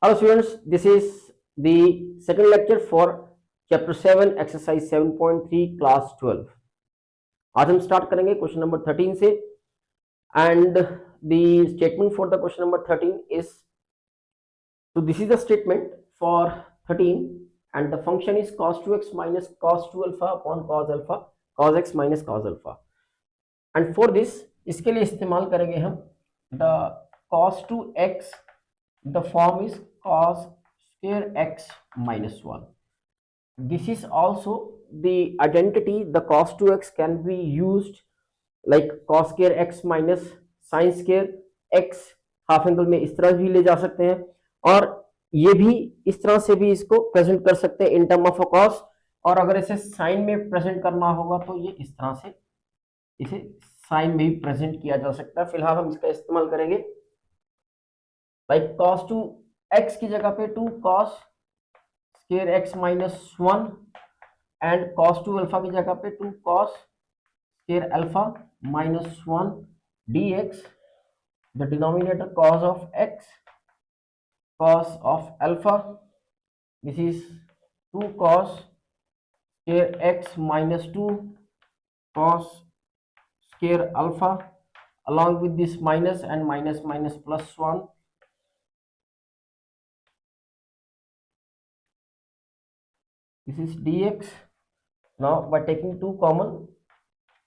Hello students, this is the second lecture for chapter 7 exercise 7.3 class 12. आज हम start करेंगे question number 13 से and the statement for the question number 13 is, so this is the statement for 13 and the function is cos 2x minus cos 2 alpha upon cos x minus cos alpha, and for this इसके लिए इस्तेमाल करेंगे हम the cos 2x, the form is cos square x minus 1. This is also the identity. The cos 2x can be used like cos square x minus sin square x, half angle में इस तरह भी ले जा सकते हैं और ये भी इस तरह से भी इसको प्रेजेंट कर सकते हैं इन टर्म ऑफ कॉस, और अगर इसे साइन में प्रेजेंट करना होगा तो ये इस तरह से इसे साइन में भी प्रेजेंट किया जा सकता है। फिलहाल हम इसका इस्तेमाल करेंगे लाइक cos 2x की जगह पे 2 cos square x minus 1 and cos 2 alpha की जगह पे 2 cos square alpha minus 1 dx, the denominator cos of x cos of alpha, this is 2 cos square x minus 2 cos square alpha, along with this minus and minus minus plus 1, this is dx. Now by taking 2 common,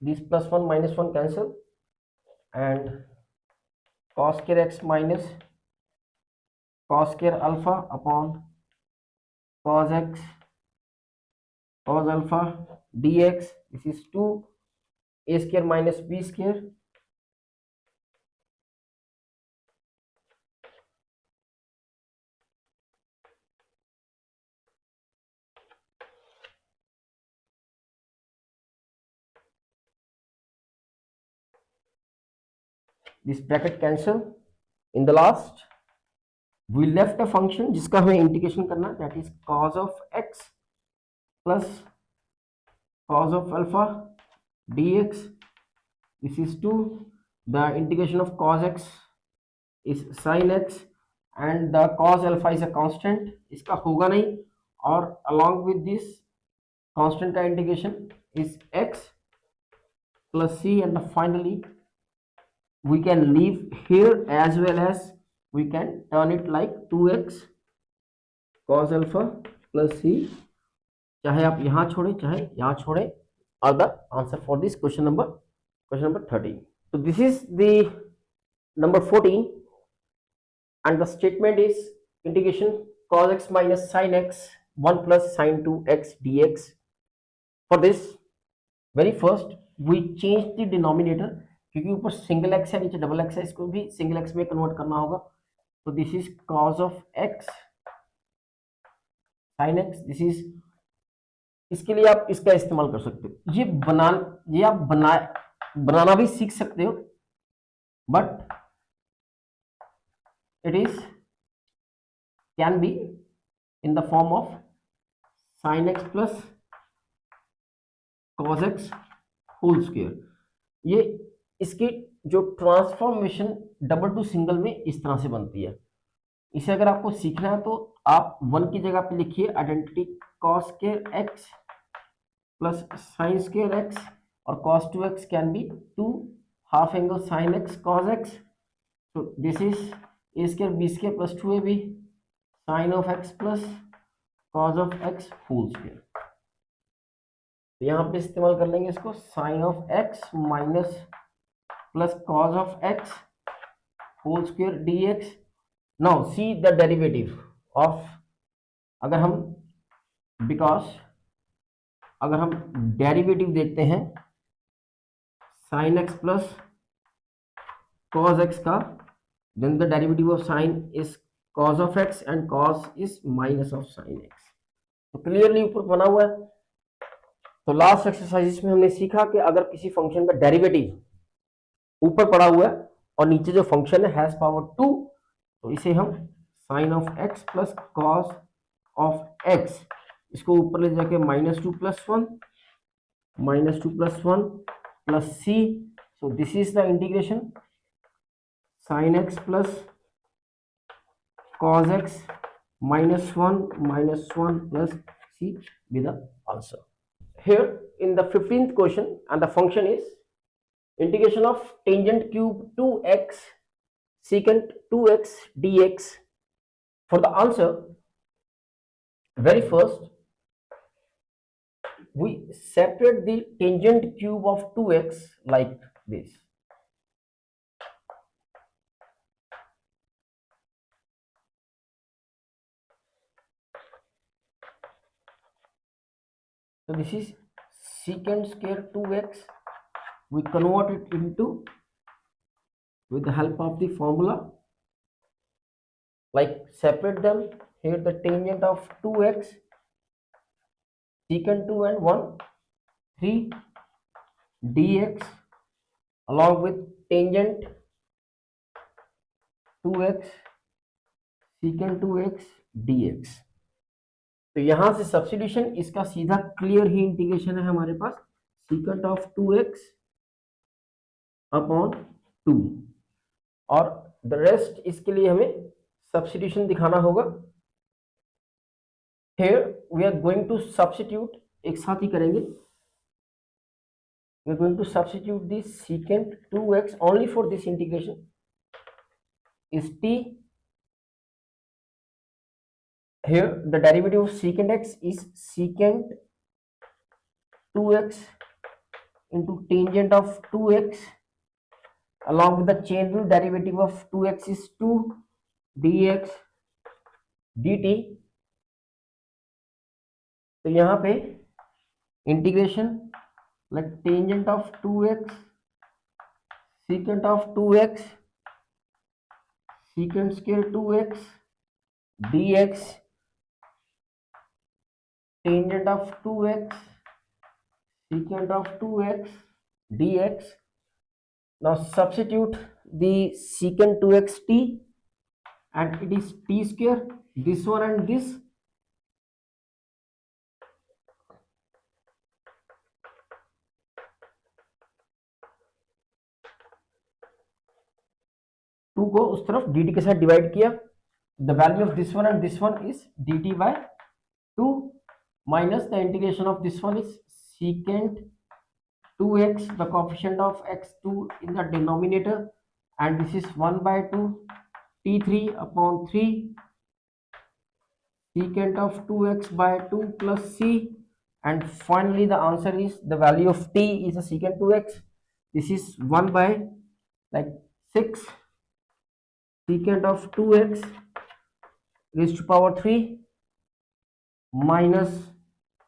this plus 1 minus 1 cancel and cos square x minus cos square alpha upon cos x cos alpha dx, this is 2 a square minus b square, this bracket cancel. In the last we left a function जिसका हमें integration करना, that is cos of x plus cos of alpha dx, this is 2, the integration of cos x is sin x and the cos alpha is a constant, इसका होगा नहीं, और along with this constant का integration is x plus c, and finally we can leave here as well as we can turn it like 2x cos alpha plus c, चाहे आप यहाँ छोड़े चाहे यहाँ छोड़े, are the answer for this question number 13. So this is the number 14 and the statement is integration cos x minus sin x 1 plus sin 2x dx. For this very first we change the denominator, क्योंकि ऊपर single x है नीचे double x है, इसको भी single x में convert करना होगा, तो this is cos of x sin x, this is, इसके लिए आप इसका इस्तेमाल कर सकते हो, ये आप बनाना भी सीख सकते हो, but it is can be in the form of sin x plus cos x whole square. ये इसकी जो ट्रांसफॉर्मेशन डबल टू सिंगल में इस तरह से बनती है। इसे अगर आपको सीखना है तो आप 1 की जगह पे लिखिए identity cos square x plus sin square x, और cos 2x can be 2 half angle sin x cos x, तो this is a square b square plus 2ab sin of x plus cos of x whole square. तो यहाँ पे इस्तेमाल कर लेंगे इसको sin of x minus plus cos of x whole square dx. Now see the derivative of, अगर हम derivative देखते हैं sin x plus cos x का, then the derivative of sin is cos of x and cos is minus of sin x. तो clearly ऊपर बना हुआ है। तो लास्ट एक्सरसाइज में हमने सीखा कि अगर किसी फंक्शन का डेरिवेटिव ऊपर पड़ा हुआ है और नीचे जो फंक्शन है हैज पावर 2, तो इसे हम sin of x plus cos of x, इसको ऊपर ले जाके -2 plus 1 plus c, so this is the integration sin x plus cos x -1 plus c be the answer. Here in the 15th question, and the function is integration of tangent cube 2x secant 2x dx. For the answer, very first we separate the tangent cube of 2x like this. So this is secant square 2x. We convert it into, with the help of the formula, like separate them. Here the tangent of 2x, secant 2 and 1, 3 dx, along with tangent 2x secant 2x dx. तो यहां से substitution, इसका सीधा clear ही integration है हमारे पास, secant of 2x upon 2, और the rest इसके लिए हमें सब्स्टिट्यूशन दिखाना होगा. Here we are going to substitute, एक साथ ही करेंगे. We are going to substitute the secant 2x only for this integration is t. Here the derivative of secant x is secant 2x into tangent of 2x, along with the chain rule, derivative of 2x is 2 dx dt. तो यहाँ पे integration like tangent of 2x secant of 2x secant square 2x dx, tangent of 2x secant of 2x dx. Now substitute the secant 2x t, and it is t square, this one and this. Two को उस तरफ dt के साथ divide किया. The value of this one and this one is dt by 2 minus the integration of this one is secant 2x, the coefficient of x2 in the denominator, and this is 1 by 2 t3 upon 3 secant of 2x by 2 plus c, and finally the answer is, the value of t is a secant 2x. This is 1 by like 6 secant of 2x raised to power 3 minus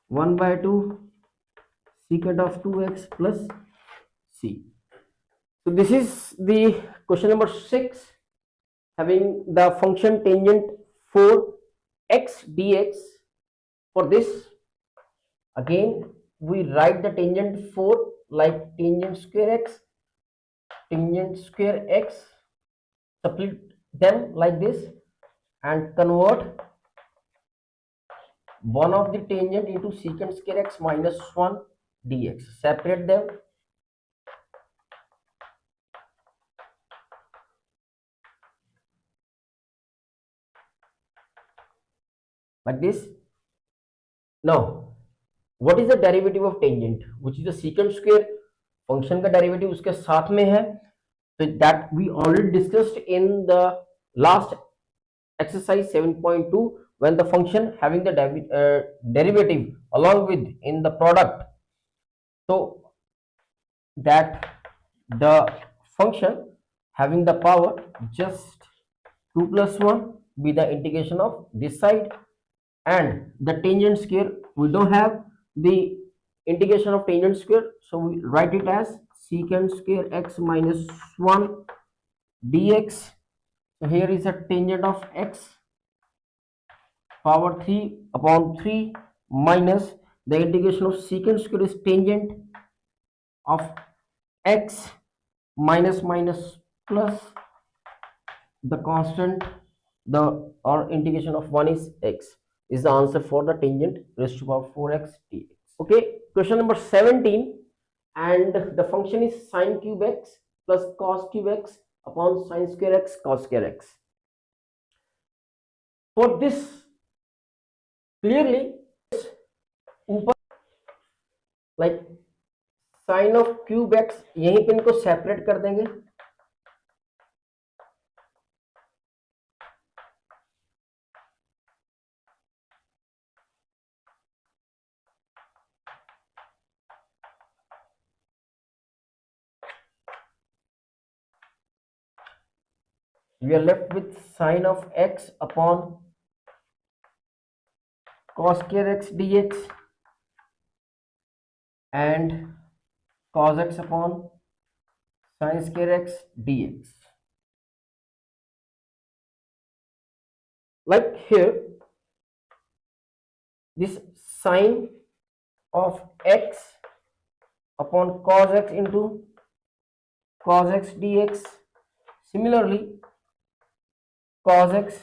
1 by 2 secant of 2x plus c. So this is the question number 6, having the function tangent 4x dx. For this, again we write the tangent 4 like tangent square x, split them like this, and convert one of the tangent into secant square x minus 1 dx. Separate them. Like this. Now what is the derivative of tangent, which is the secant square? Function का derivative उसके साथ में है. So that we already discussed in the last exercise 7.2, when the function having the derivative along with in the product, so that the function having the power just 2 plus 1 be the integration of this side, and the tangent square, we don't have the integration of tangent square, so we write it as secant square x minus 1 dx. So here is a tangent of x power 3 upon 3 minus the integration of secant square is tangent of x minus plus the constant, the or integration of 1 is x, is the answer for the tangent raised to power 4x dx. Okay, question number 17, and the function is sine cube x plus cos cube x upon sine square x cos square x. For this clearly ऊपर like sine of cube x, यहीं पे इनको separate कर देंगे। We are left with sine of x upon cos square x dx and cos x upon sin square x dx. Like here, this sine of x upon cos x into cos x dx. Similarly, cos x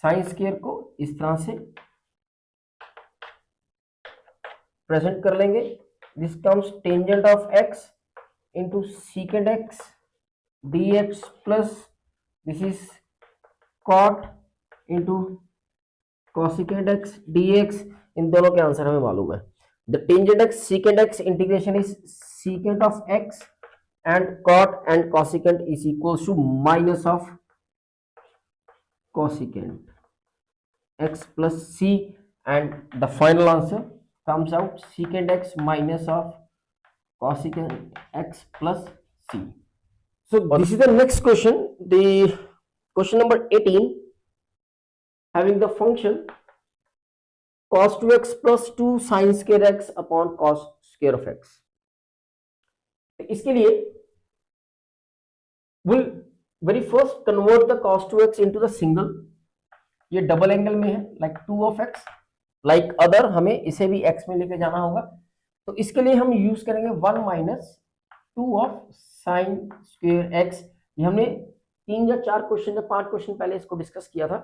sin square को इस तरह से present कर लेंगे। This comes tangent of x into secant x dx plus this is cot into cosecant x dx। इन दोनों के answer हमें मालूम है। The tangent x secant x integration is secant of x and cot and cosecant is equals to minus of cosecant x plus c, and the final answer comes out secant x minus of cosecant x plus c. So this is the next question, the question number 18, having the function cos 2x plus 2 sin square x upon cos square of x. इसके लिए will very first convert the cos 2x into the single, ये double angle में है like 2 of x, like other हमें इसे भी x में लेके जाना होगा। तो इसके लिए हम यूज करेंगे 1 minus 2 of sine square x। ये हमने 3 या 4 क्वेश्चन या 5 क्वेश्चन पहले इसको डिस्कस किया था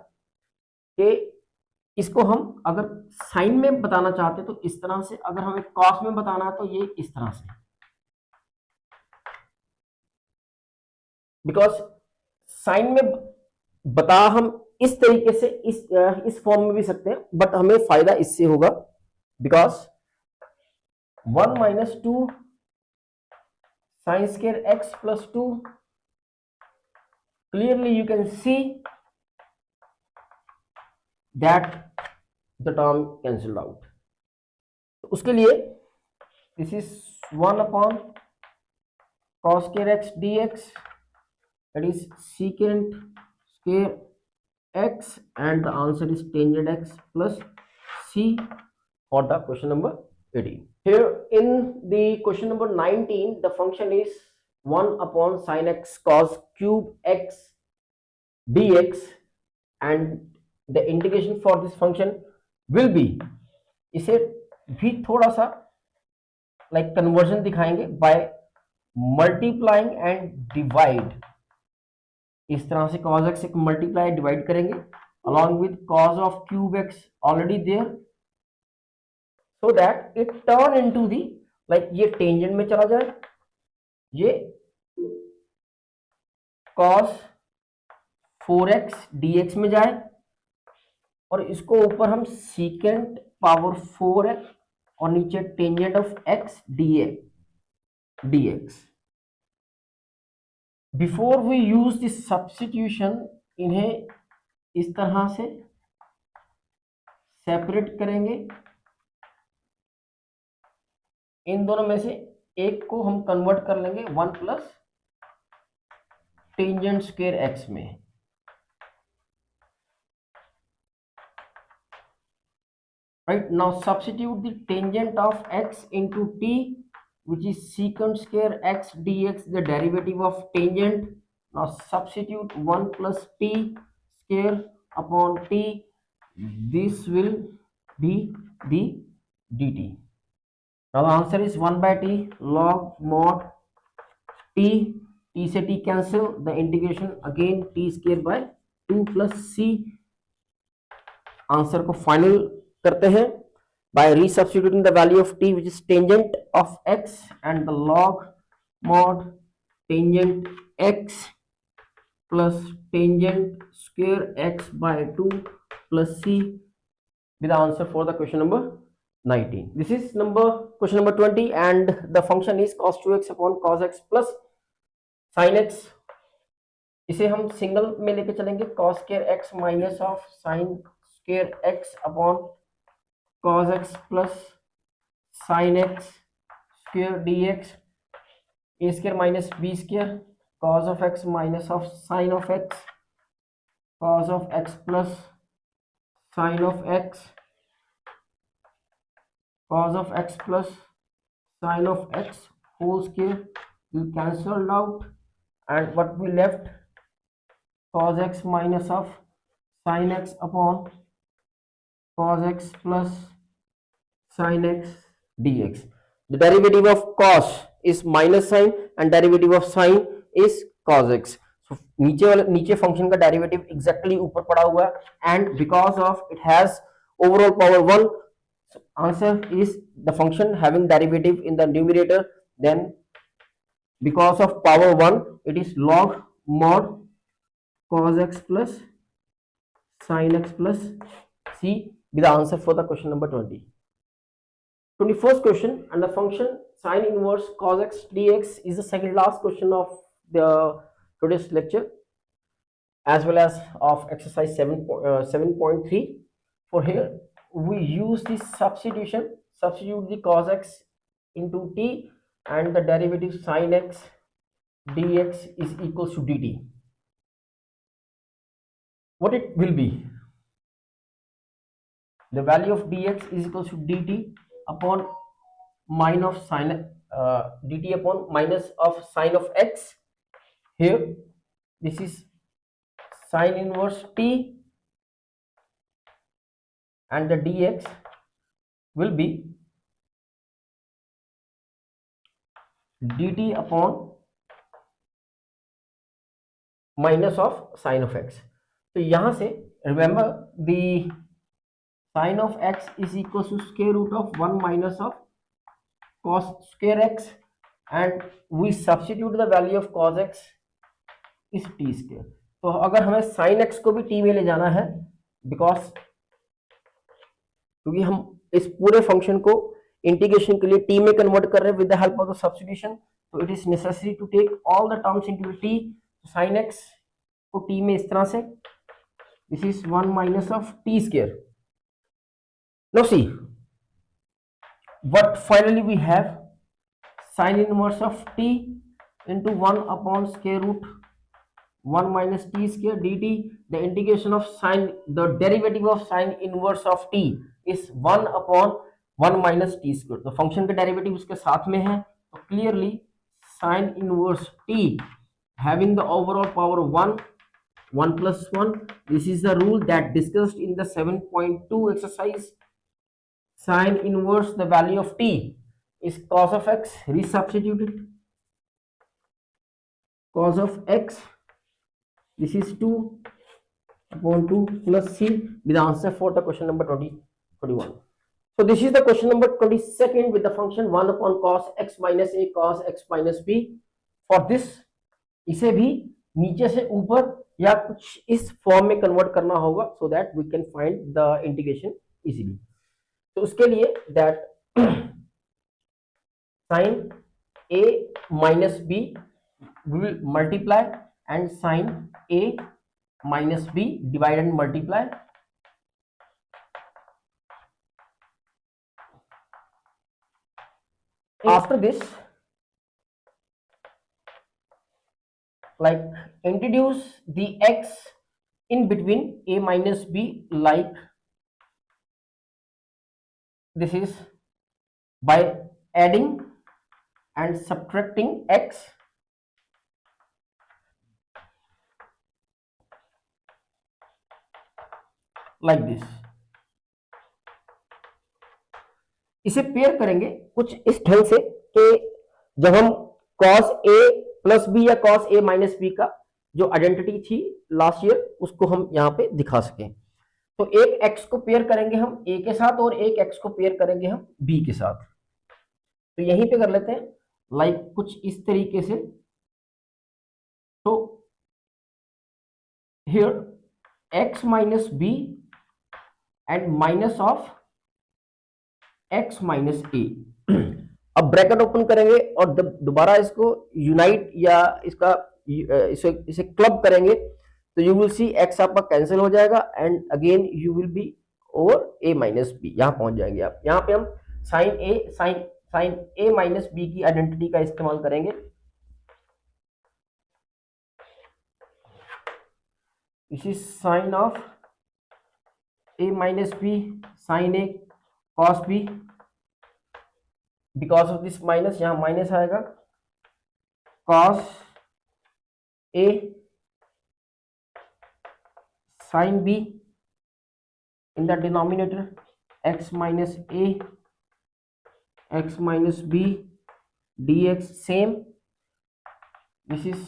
कि इसको हम अगर साइन में बताना चाहते तो इस तरह से, अगर हमें कॉस में बताना है तो ये इस तरह से, बिकॉज साइन में बता हम इस तरीके से इस फॉर्म में भी सकते हैं, बट हमें फायदा इससे होगा because 1 minus 2 sine square x plus 2, clearly you can see that the term cancelled out. तो उसके लिए this is 1 upon cos square x dx, that is secant square x, and the answer is tangent x plus c for the question number 18. Here in the question number 19, the function is 1 upon sin x cos cube x dx, and the integration for this function will be, इसे भी थोड़ा सा like conversion दिखाएंगे by multiplying and divide। इस तरह से cos x को multiply divide करेंगे along with cos of cube x already there, so that it turn into the like ये टेंजेंट में चला जाए, ये cos 4x dx में जाए, और इसको ऊपर हम secant पावर 4x और नीचे tangent of x dx। Before we use this substitution, इन्हें इस तरह से सेपरेट करेंगे। इन दोनों में से एक को हम कन्वर्ट कर लेंगे 1 प्लस टेंजेंट स्क्वायर एक्स में। Right, now substitute the tangent of x into t, which is secant square x dx, the derivative of tangent. Now substitute 1 plus t square upon t, this will be the dt. Now the answer is 1 by t log mod t, t से t cancel, the integration again t square by 2 plus c। Answer को final करते हैं by resubstituting the value of t, which is tangent of x, and the log mod tangent x plus tangent square x by 2 plus c be the answer for the question number 19. This is question number 20 and the function is cos 2x upon cos x plus sin x. इसे हम single में लेके चलेंगे, cos square x minus of sin square x upon cos x plus sin x square dx, a square minus b square cos of x minus of sin of x cos of x plus sin of x cos of x plus sin of x whole square will cancelled out, and what we left cos x minus of sin x upon cos x plus sin x dx. The derivative of cos is minus sin and derivative of sin is cos x. So नीचे function का derivative exactly ऊपर पड़ा हुआ है and because of it has overall power 1. So answer is the function having derivative in the numerator, then because of power 1 it is log mod cos x plus sin x plus c, be the answer for the question number 20. 21st question, and the function sin inverse cos x dx is the second last question of the today's lecture as well as of exercise 7.3. For here we use this substitute the cos x into t and the derivative sin x dx is equals to dt. What it will be? The value of dx is equals to dt upon minus of sin dt upon minus of sin of x. Here this is sin inverse t and the dx will be dt upon minus of sin of x. तो यहां से remember the sin of x is equals to square root of 1 minus of cos square x, and we substitute the value of cos x is t square. तो अगर हमें sin x को भी t में ले जाना है बिकॉज क्योंकि हम इस पूरे फंक्शन को इंटीग्रेशन के लिए टी में कन्वर्ट कर रहे हैं with the help of the substitution, तो it is necessary to take all the terms into T. sin x को टी में इस तरह से, this is 1 minus of T square. Now see what finally we have sin inverse of t into 1 upon square root 1 minus t square dt. The integration of the derivative of sin inverse of t is 1 upon 1 minus t square. तो function का derivative उसके साथ में है, तो clearly sin inverse t having the overall power 1 plus 1. This is the rule that discussed in the 7.2 exercise. Sin inverse the value of t is cos of x, resubstituted cos of x. This is 2 upon 2 plus c, be the answer for the question number 21. So this is the question number 22nd with the function 1 upon cos x minus a cos x minus b. For this इसे भी नीचे से ऊपर या कुछ इस form में convert करना होगा so that we can find the integration easily. तो उसके लिए that sin a minus b will multiply and sin a minus b divide and multiply. After this, like introduce the x in between a minus b, like this is by adding and subtracting x. Like this. इसे pair करेंगे कुछ इस ढंग से कि जब हम cos a plus b या cos a माइनस b का जो आइडेंटिटी थी लास्ट ईयर उसको हम यहाँ पे दिखा सकें. तो एक x को पेयर करेंगे हम a के साथ और एक x को पेयर करेंगे हम b के साथ. तो यहीं पे कर लेते हैं लाइक कुछ इस तरीके से. तो here x minus b and minus of x minus A. अब ब्रैकेट ओपन करेंगे और दोबारा इसको यूनाइट या इसका इसे क्लब करेंगे तो यू विल सी x आपका कैंसिल हो जाएगा and again you will be over a minus B, यहां पहुंच जाएंगे आप। यहां पे हम साइन ए माइनस बी की आइडेंटिटी का इस्तेमाल करेंगे। This is sine of a minus B sine A cos B, because of this minus यहां माइनस आएगा, cos A sine B in the denominator x minus a x minus b dx same, this is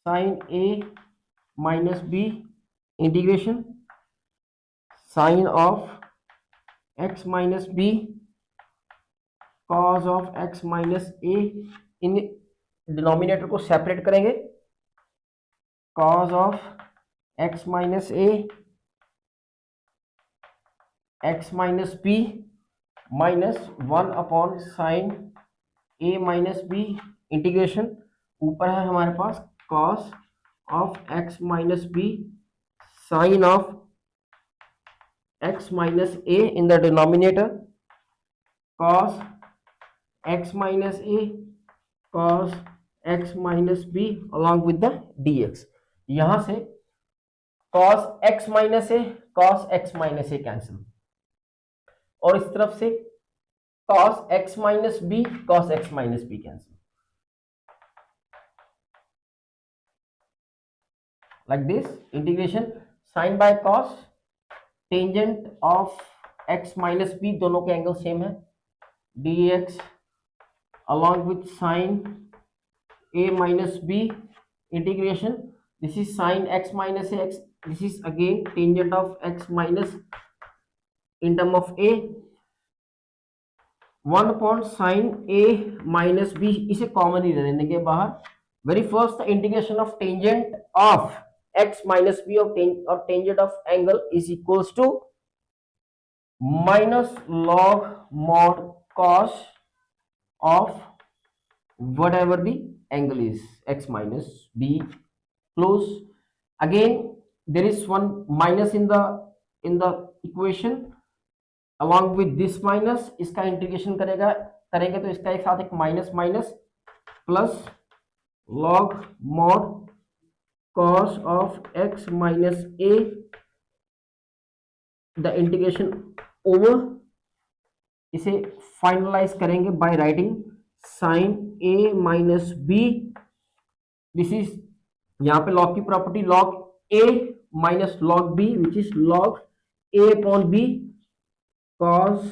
sin a minus b integration sin of x minus b cos of x minus a, इन denominator को separate करेंगे, cos of x minus a x minus b minus 1 upon sine a minus B integration, ऊपर है हमारे पास cos of x minus B sine of x minus a in the denominator cos x minus a cos x minus b along with the dx। यहां से cos x minus a cos x minus a cancel, और इस तरफ से cos x minus B cos x minus B cancel, like this integration sin by cos tangent of x minus B, दोनों के angle same है, dx along with sin a minus b integration, this is sin x minus a x, this is again tangent of x minus in term of a, 1 upon sin a minus b, इसे common ही रहने देंगे बाहर। Very first integration of tangent of x minus B और tangent of angle is equals to minus log mod cos of whatever the angle is x minus b close, again there is one minus in the equation along with this minus, इसका integration करेंगे तो इसका एक साथ एक minus minus plus log mod cos of x minus a, the integration over, इसे finalise करेंगे by writing sin a minus b, this is यहाँ पे log की property log a minus log b which is log a upon b cos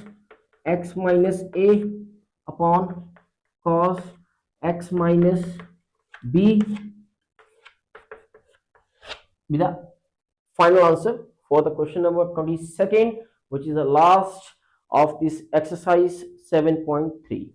x minus a upon cos x minus b, with the final answer for the question number 22nd, which is the last of this exercise 7.3.